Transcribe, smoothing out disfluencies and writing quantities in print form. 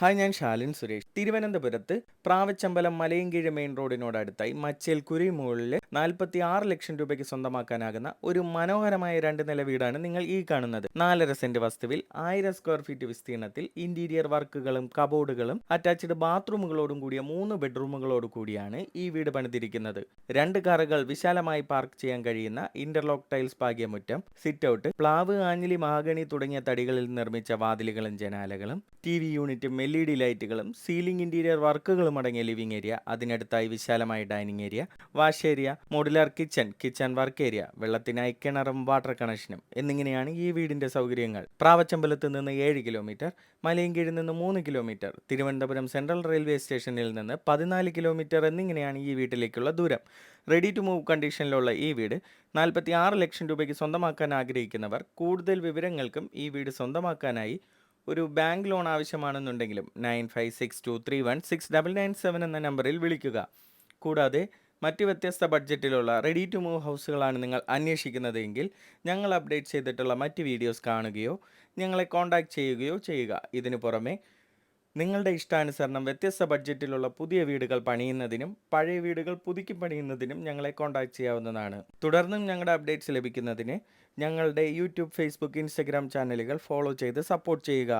Hi, ഞാൻ ശാലിൻ സുരേഷ്. തിരുവനന്തപുരത്ത് Pravachambalam Malayinkeezhu main റോഡിനോടടുത്തായി Machel കുരിമുകളിൽ 46 ലക്ഷം രൂപയ്ക്ക് സ്വന്തമാക്കാനാകുന്ന ഒരു മനോഹരമായ 2 നില വീടാണ് നിങ്ങൾ ഈ കാണുന്നത്. 4.5 സെന്റ് വസ്തുവിൽ 1000 സ്ക്വയർ ഫീറ്റ് വിസ്തീർണത്തിൽ ഇന്റീരിയർ വർക്കുകളും കബോർഡുകളും അറ്റാച്ച്ഡ് ബാത്റൂമുകളോടും കൂടിയ 3 ബെഡ്റൂമുകളോട് കൂടിയാണ് ഈ വീട് പണിതിരിക്കുന്നത്. 2 കാറുകൾ വിശാലമായി പാർക്ക് ചെയ്യാൻ കഴിയുന്ന ഇന്റർലോക്ക് ടൈൽസ് പാകിയ മുറ്റം, സിറ്റ് ഔട്ട്, പ്ലാവ്, ആഞ്ഞിലി, മഹാഗണി തുടങ്ങിയ തടികളിൽ നിർമ്മിച്ച വാതിലുകളും ജനാലകളും, TV യൂണിറ്റും LED ലൈറ്റുകളും, സീലിംഗ് ഇന്റീരിയർ വർക്കുകളും അടങ്ങിയ ലിവിംഗ് ഏരിയ, അതിനടുത്തായി വിശാലമായ dining area, wash area, modular kitchen work area, വെള്ളത്തിനായി കിണറും വാട്ടർ കണക്ഷനും എന്നിങ്ങനെയാണ് ഈ വീടിന്റെ സൗകര്യങ്ങൾ. പ്രാവച്ചമ്പലത്ത് നിന്ന് 7 കിലോമീറ്റർ, മലയൻകീഴിൽ നിന്ന് 3 കിലോമീറ്റർ, തിരുവനന്തപുരം സെൻട്രൽ റെയിൽവേ സ്റ്റേഷനിൽ നിന്ന് 14 കിലോമീറ്റർ എന്നിങ്ങനെയാണ് ഈ വീട്ടിലേക്കുള്ള ദൂരം. റെഡി ടു മൂവ് കണ്ടീഷനിലുള്ള ഈ വീട് 46 ലക്ഷം രൂപയ്ക്ക് സ്വന്തമാക്കാൻ ആഗ്രഹിക്കുന്നവർ കൂടുതൽ വിവരങ്ങൾക്കും ഈ വീട് സ്വന്തമാക്കാനായി ഒരു ബാങ്ക് ലോൺ ആവശ്യമാണെന്നുണ്ടെങ്കിലും 9562316997 എന്ന നമ്പറിൽ വിളിക്കുക. കൂടാതെ മറ്റ് വ്യത്യസ്ത ബഡ്ജറ്റിലുള്ള റെഡി ടു മൂവ് ഹൗസുകളാണ് നിങ്ങൾ അന്വേഷിക്കുന്നതെങ്കിൽ ഞങ്ങൾ അപ്ഡേറ്റ് ചെയ്തിട്ടുള്ള മറ്റ് വീഡിയോസ് കാണുകയോ ഞങ്ങളെ കോൺടാക്റ്റ് ചെയ്യുകയോ ചെയ്യുക. ഇതിനു പുറമെ നിങ്ങളുടെ ഇഷ്ടാനുസരണം വ്യത്യസ്ത ബഡ്ജറ്റിലുള്ള പുതിയ വീടുകൾ പണിയുന്നതിനും പഴയ വീടുകൾ പുതുക്കി പണിയുന്നതിനും ഞങ്ങളെ കോൺടാക്റ്റ് ചെയ്യാവുന്നതാണ്. തുടർന്നും ഞങ്ങളുടെ അപ്ഡേറ്റ്സ് ലഭിക്കുന്നതിന് ഞങ്ങളുടെ യൂട്യൂബ്, ഫേസ്ബുക്ക്, ഇൻസ്റ്റഗ്രാം ചാനലുകൾ ഫോളോ ചെയ്ത് സപ്പോർട്ട് ചെയ്യുക.